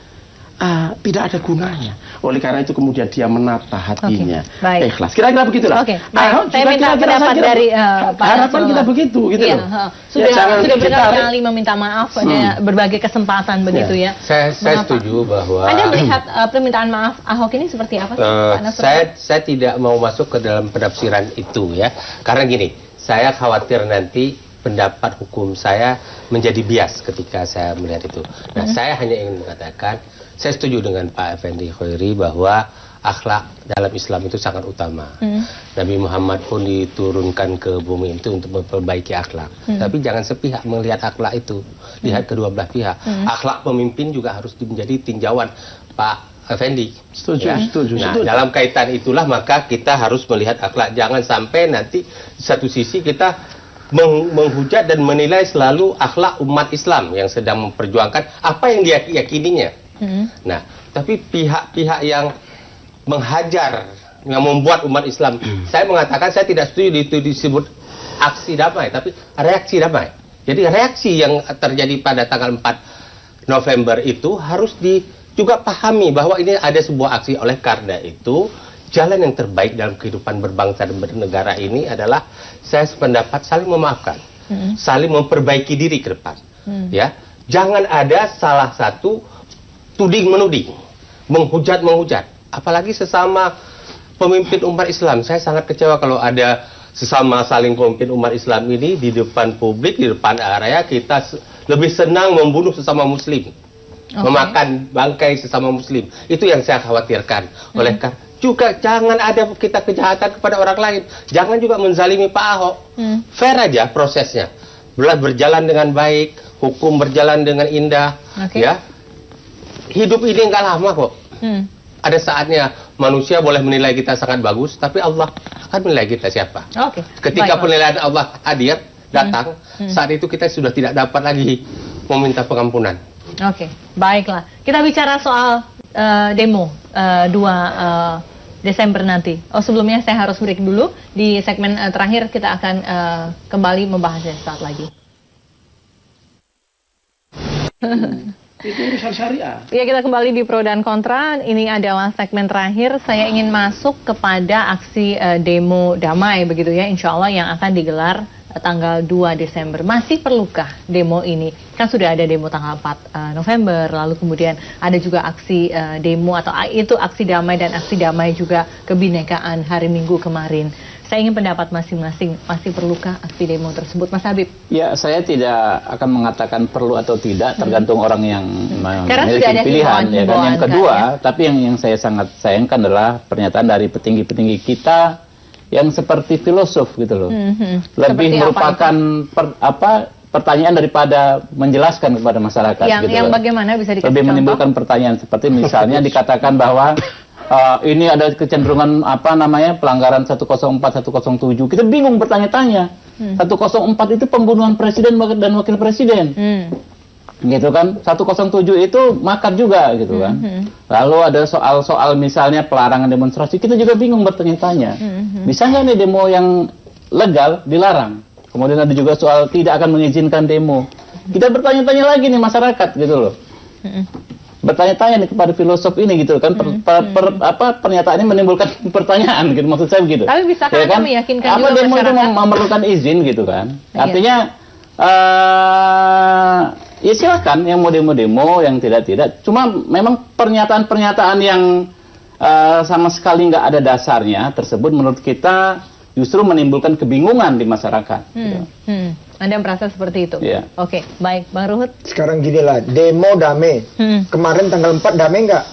tidak ada gunanya. Oleh karena itu kemudian dia menata hatinya ikhlas. Kira-kira begitulah. Saya minta pendapat dari Pak harapan kita begitu, gitu loh. Sudah berkali-kali meminta maaf pada berbagai kesempatan begitu ya. Saya setuju bahwa Anda melihat permintaan maaf Ahok ini seperti apa sih? Saya tidak mau masuk ke dalam penafsiran itu ya. Karena gini, saya khawatir nanti pendapat hukum saya menjadi bias ketika saya melihat itu. Nah, saya hanya ingin mengatakan, saya setuju dengan Pak Effendi Hoiri bahwa akhlak dalam Islam itu sangat utama. Nabi Muhammad pun diturunkan ke bumi itu untuk memperbaiki akhlak. Tapi jangan sepihak melihat akhlak itu, lihat kedua belah pihak. Akhlak pemimpin juga harus menjadi tinjauan Pak Effendi. Setuju. Nah, dalam kaitan itulah maka kita harus melihat akhlak. Jangan sampai nanti di satu sisi kita menghujat dan menilai selalu akhlak umat Islam yang sedang memperjuangkan apa yang dia yakininya. Nah, tapi pihak-pihak yang menghajar, yang membuat umat Islam, saya mengatakan saya tidak setuju itu disebut aksi damai, tapi reaksi damai. Jadi reaksi yang terjadi pada tanggal 4 November itu harus juga pahami bahwa ini ada sebuah aksi. Oleh karena itu, jalan yang terbaik dalam kehidupan berbangsa dan bernegara ini adalah saya sependapat saling memaafkan, saling memperbaiki diri ke depan. Ya, jangan ada salah satu tuding menuding, menghujat. apalagi sesama pemimpin umat Islam. Saya sangat kecewa kalau ada sesama saling pemimpin umat Islam ini di depan publik, di depan area, kita lebih senang membunuh sesama muslim, memakan bangkai sesama muslim. Itu yang saya khawatirkan. Oleh karena juga jangan ada kita kejahatan kepada orang lain, jangan juga menzalimi Pak Ahok. Fair aja prosesnya, berjalan dengan baik, hukum berjalan dengan indah, ya. Hidup ini nggak lama kok. Ada saatnya manusia boleh menilai kita sangat bagus, tapi Allah akan menilai kita siapa. Ketika penilaian Allah hadir, datang, saat itu kita sudah tidak dapat lagi meminta pengampunan. Baiklah. Kita bicara soal demo 2 Desember nanti. Sebelumnya saya harus break dulu. Di segmen terakhir kita akan kembali membahasnya saat lagi. Itu urusan syariah. Ya, kita kembali di Pro dan Kontra. Ini adalah segmen terakhir. Saya ingin masuk kepada aksi demo damai begitu ya, insya Allah yang akan digelar tanggal 2 Desember. Masih perlukah demo ini? Kan sudah ada demo tanggal 4 November, lalu kemudian ada juga aksi demo atau itu aksi damai dan aksi damai juga kebinekaan hari Minggu kemarin. Saya ingin pendapat masing-masing, masih perlukah aksi demo tersebut, Mas Habib? Ya, saya tidak akan mengatakan perlu atau tidak, tergantung orang yang memiliki pilihan. Ya kan? Yang kedua, tapi yang saya sangat sayangkan adalah pernyataan dari petinggi-petinggi kita yang seperti filosof gitu loh. Lebih merupakan pertanyaan daripada menjelaskan kepada masyarakat. Yang bagaimana bisa dikasih lebih menimbulkan pertanyaan, seperti misalnya dikatakan bahwa ini ada kecenderungan pelanggaran 104, 107. Kita bingung bertanya-tanya. 104 itu pembunuhan presiden dan wakil presiden. Gitu kan. 107 itu makar juga gitu kan. Lalu ada soal-soal misalnya pelarangan demonstrasi. Kita juga bingung bertanya-tanya. Bisa nggak nih demo yang legal dilarang? Kemudian ada juga soal tidak akan mengizinkan demo. Kita bertanya-tanya lagi nih masyarakat gitu loh. Bertanya-tanya nih kepada filosof ini gitu kan, pernyataannya menimbulkan pertanyaan gitu, maksud saya begitu. Tapi bisa kan ya meyakinkan apa juga demo masyarakat itu memerlukan izin gitu kan. Artinya ya silakan yang mau demo-demo, yang tidak. Cuma memang pernyataan-pernyataan yang sama sekali nggak ada dasarnya tersebut menurut kita justru menimbulkan kebingungan di masyarakat. Gitu. Anda merasa seperti itu? Yeah. Oke, baik, Bang Ruhut. Sekarang gini lah, demo damai. Kemarin tanggal 4 damai nggak?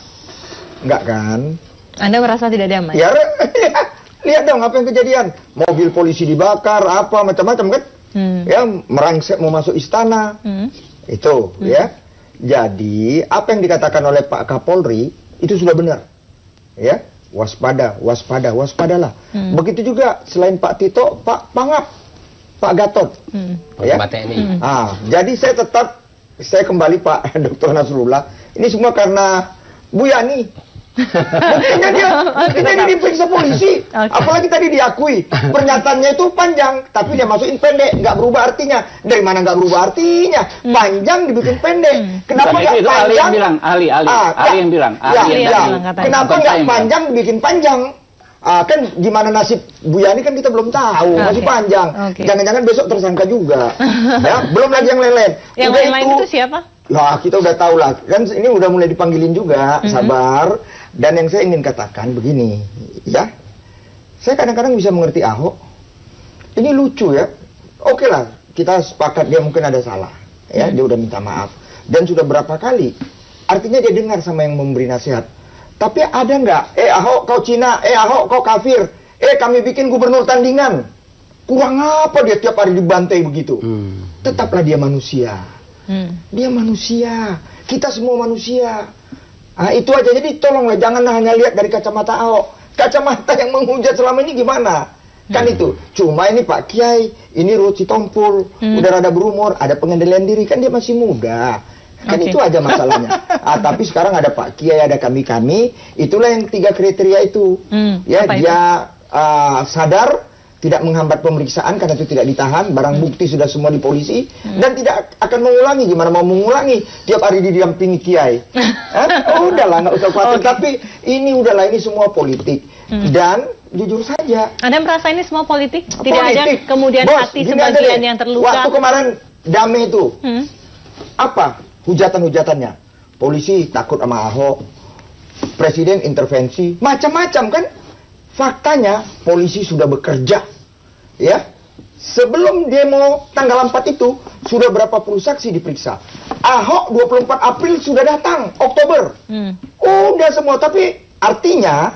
Nggak kan? Anda merasa tidak damai? Ya, lihat dong apa yang kejadian. Mobil polisi dibakar, apa macam-macam kan? Ya, merangsek mau masuk istana. Itu, ya. Jadi, apa yang dikatakan oleh Pak Kapolri itu sudah benar. Ya, waspadalah. Begitu juga selain Pak Tito, Pak Pangap. Pak Gatot, ya. Jadi saya kembali Pak Dr. Nasrullah. Ini semua karena Bu Yani. Buktinya dia diperiksa polisi. Apalagi tadi diakui pernyataannya itu panjang, tapi dia masukin pendek, nggak berubah artinya. Dari mana nggak berubah artinya? Panjang dibikin pendek. Kenapa nggak panjang? Ahli yang bilang, ahli yang bilang. Kenapa nggak panjang dibikin panjang? Kan gimana nasib Bu Yani kan kita belum tahu, masih panjang. Jangan-jangan besok tersangka juga. Ya, belum lagi yang lain-lain. Yang lain-lain itu siapa? Ya, kita udah tahu lah. Kan ini udah mulai dipanggilin juga, sabar. Dan yang saya ingin katakan begini, ya. Saya kadang-kadang bisa mengerti Ahok. Ini lucu ya. Oke lah, kita sepakat dia mungkin ada salah. Ya, dia udah minta maaf. Dan sudah berapa kali. Artinya dia dengar sama yang memberi nasihat. Tapi ada nggak? Ahok kau Cina, Ahok kau kafir, kami bikin gubernur tandingan. Kurang apa dia tiap hari dibantai begitu? Tetaplah dia manusia. Dia manusia. Kita semua manusia. Itu aja. Jadi tolonglah jangan hanya lihat dari kacamata Ahok. Kacamata yang menghujat selama ini gimana? Kan itu. Cuma ini Pak Kiai, ini Ruhut Sitompul, udah rada berumur, ada pengendalian diri, kan dia masih muda. Kan itu aja masalahnya. Tapi sekarang ada Pak Kiai, ada kami-kami, itulah yang 3 kriteria itu. Ya, dia sadar, tidak menghambat pemeriksaan karena itu tidak ditahan, barang bukti sudah semua di polisi, dan tidak akan mengulangi. Gimana mau mengulangi? Tiap hari didampingi Kiai. Udahlah, nggak usah khawatir. Tapi ini udahlah, ini semua politik. Dan jujur saja. Anda merasa ini semua politik? Tidak ada kemudian hati sebagian yang terluka? Waktu kemarin damai itu, apa? Hujatan-hujatannya, polisi takut sama Ahok, presiden intervensi, macam-macam kan. Faktanya polisi sudah bekerja, ya. Sebelum demo tanggal 4 itu sudah berapa puluh saksi diperiksa. Ahok 24 April sudah datang, Oktober. Udah semua, tapi artinya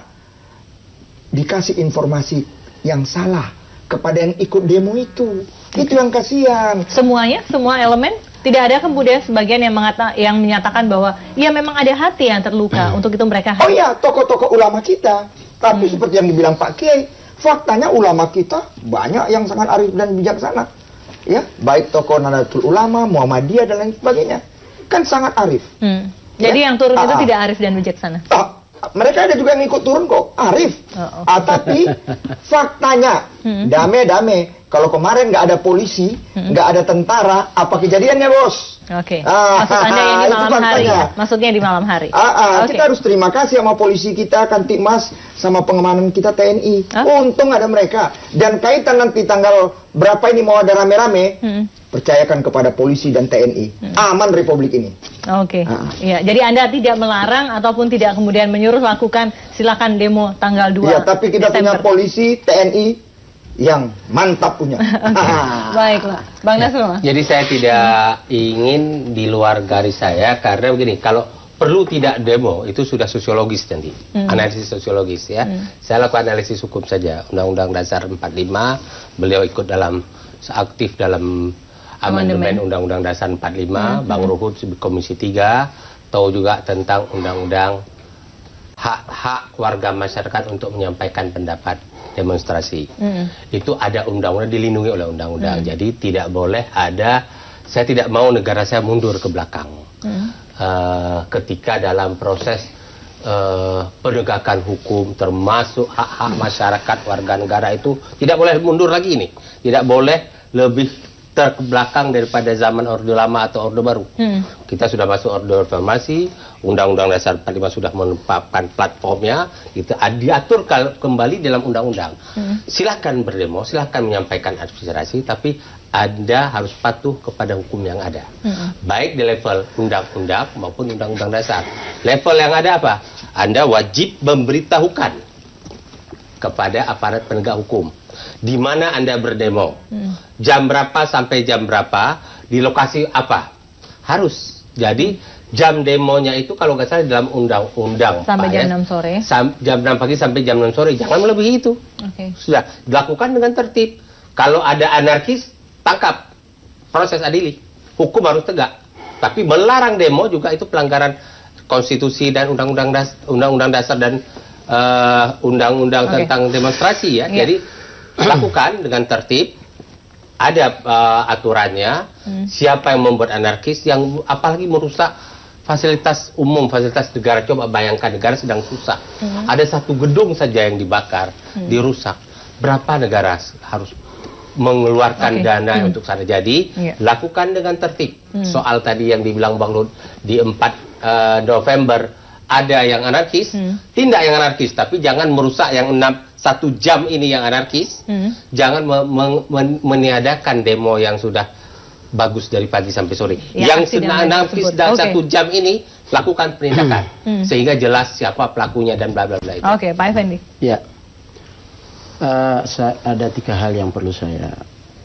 dikasih informasi yang salah kepada yang ikut demo itu. Itu yang kasihan. Semuanya, semua elemen, tidak ada kemudian sebagian yang menyatakan bahwa ya memang ada hati yang terluka, untuk itu mereka. Oh iya, tokoh-tokoh ulama kita. Tapi seperti yang dibilang Pak Kiai, faktanya ulama kita banyak yang sangat arif dan bijaksana. Ya, baik tokoh Nahdlatul Ulama, Muhammadiyah dan lain sebagainya. Kan sangat arif. Jadi yang turun itu tidak arif dan bijaksana. Mereka ada juga yang ikut turun kok, arif. Tapi faktanya damai-damai. Kalau kemarin nggak ada polisi, nggak ada tentara, apa kejadiannya, Bos? Oke. Maksud Anda yang di malam hari ya? Maksudnya di malam hari. Kita harus terima kasih sama polisi kita, Kantikmas, sama pengamanan kita TNI. Untung ada mereka. Dan kaitan nanti tanggal berapa ini mau ada rame-rame, percayakan kepada polisi dan TNI. Aman Republik ini. Oke. Ya, jadi Anda tidak melarang ataupun tidak kemudian menyuruh lakukan silakan demo tanggal 2 Iya, tapi kita Desember. punya polisi TNI yang mantap punya. Baiklah, Bang Nasrullah. Jadi saya tidak ingin di luar garis saya, karena begini, kalau perlu tidak demo itu sudah sosiologis nanti, analisis sosiologis ya. Saya lakukan analisis hukum saja. Undang-Undang Dasar 45, beliau ikut aktif dalam amandemen Undang-Undang Dasar 45, Bang Ruhut Komisi 3, tahu juga tentang Undang-Undang hak-hak warga masyarakat untuk menyampaikan pendapat demonstrasi. Itu ada undang-undang, dilindungi oleh undang-undang. Jadi tidak boleh ada, saya tidak mau negara saya mundur ke belakang. Ketika dalam proses penegakan hukum, termasuk hak-hak masyarakat warga negara itu tidak boleh mundur lagi ini. Tidak boleh lebih terbelakang daripada zaman Orde Lama atau Orde Baru. Kita sudah masuk Orde Reformasi, Undang-Undang Dasar 45 sudah menetapkan platformnya, itu diatur kembali dalam undang-undang. Silahkan berdemo, silahkan menyampaikan aspirasi, tapi Anda harus patuh kepada hukum yang ada. Baik di level undang-undang maupun undang-undang dasar. Level yang ada apa? Anda wajib memberitahukan kepada aparat penegak hukum di mana Anda berdemo, jam berapa sampai jam berapa, di lokasi apa, harus. Jadi jam demonya itu kalau nggak salah dalam undang-undang sampai jam 6 sore, jam 6 pagi sampai jam 6 sore, jangan melebihi itu. Sudah dilakukan dengan tertib. Kalau ada anarkis, tangkap, proses adili, hukum harus tegak. Tapi melarang demo juga itu pelanggaran konstitusi dan undang-undang dasar dan undang-undang tentang demonstrasi ya. Jadi lakukan dengan tertib, ada aturannya. Siapa yang membuat anarkis, yang apalagi merusak fasilitas umum, fasilitas negara. Coba bayangkan negara sedang susah, ada satu gedung saja yang dibakar, dirusak. Berapa negara harus mengeluarkan dana untuk sana? Jadi lakukan dengan tertib. Soal tadi yang dibilang Bang Lud, di 4 November ada yang anarkis, tindak yang anarkis, tapi jangan merusak yang 1 jam ini yang anarkis. Jangan meniadakan demo yang sudah bagus dari pagi sampai sore. Yang anarkis dan 1 jam ini lakukan penindakan sehingga jelas siapa pelakunya dan bla bla bla itu. Oke, Pak Effendi. Ya, ada 3 hal yang perlu saya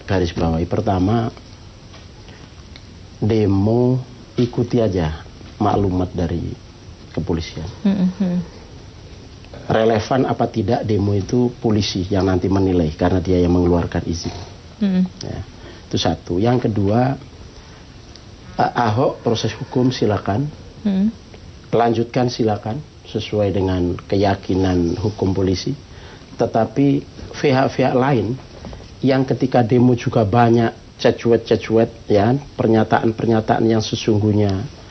garis bawahi. Pertama, demo ikuti aja maklumat dari kepolisian. Relevan apa tidak demo itu polisi yang nanti menilai karena dia yang mengeluarkan izin. Ya, itu satu. Yang kedua, Ahok proses hukum silakan, lanjutkan silakan sesuai dengan keyakinan hukum polisi. Tetapi pihak-pihak lain yang ketika demo juga banyak cecuet-cecuet, ya, pernyataan-pernyataan yang sesungguhnya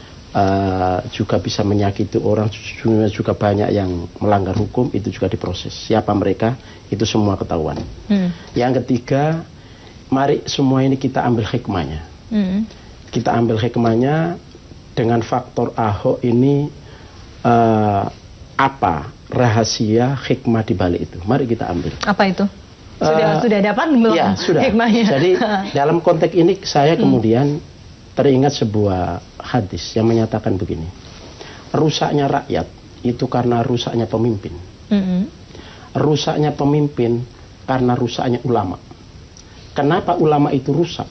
juga bisa menyakiti orang, juga banyak yang melanggar hukum, itu juga diproses. Siapa mereka, itu semua ketahuan. Yang ketiga, mari semua ini kita ambil hikmahnya. Kita ambil hikmahnya dengan faktor Ahok ini, apa rahasia hikmah di balik itu. Mari kita ambil. Apa itu? Sudah dapat belum ya, sudah. hikmahnya? Jadi dalam konteks ini saya kemudian teringat sebuah hadis yang menyatakan begini: rusaknya rakyat itu karena rusaknya pemimpin. Rusaknya pemimpin karena rusaknya ulama. Kenapa ulama itu rusak?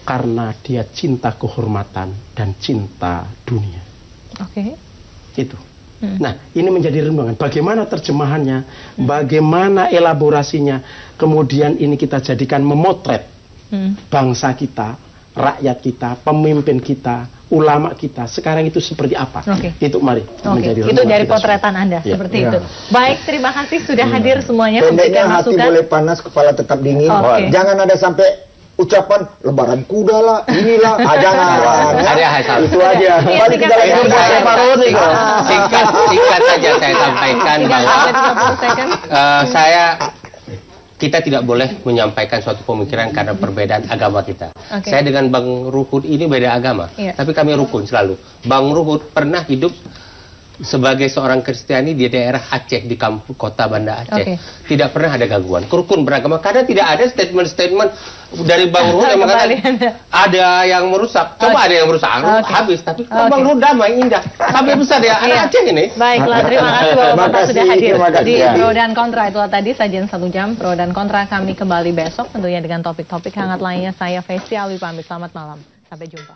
Karena dia cinta kehormatan dan cinta dunia. Itu. Nah, ini menjadi renungan. Bagaimana terjemahannya, bagaimana elaborasinya, kemudian ini kita jadikan memotret bangsa kita, rakyat kita, pemimpin kita, ulama kita. Sekarang itu seperti apa? Itu mari menjadi renungan. Itu dari potretan Anda, seperti itu. Baik, terima kasih sudah hadir semuanya. Pendeknya hati boleh panas, kepala tetap dingin. Jangan ada sampai ucapan lebaran kuda lah, inilah, jangan. Itu aja. Balik ke dalam singkat saja saya sampaikan bahwa kita tidak boleh menyampaikan suatu pemikiran karena perbedaan agama kita. Saya dengan Bang Ruhut ini beda agama, tapi kami rukun selalu. Bang Ruhut pernah hidup sebagai seorang Kristiani di daerah Aceh, di kota Banda Aceh. Tidak pernah ada gangguan. Rukun beragama, karena tidak ada statement-statement dari Bang Ruhut yang mengatakan ada yang merusak. Coba ada yang merusak, habis. Tapi Bang Ruhut damai, indah. Sampai besar ya, anak Aceh ini. Baiklah, terima kasih Bapak sudah hadir di Pro dan Kontra. Itulah tadi sajian 1 jam Pro dan Kontra. Kami kembali besok tentunya dengan topik-topik hangat lainnya. Saya Festi Alwi pamit, selamat malam. Sampai jumpa.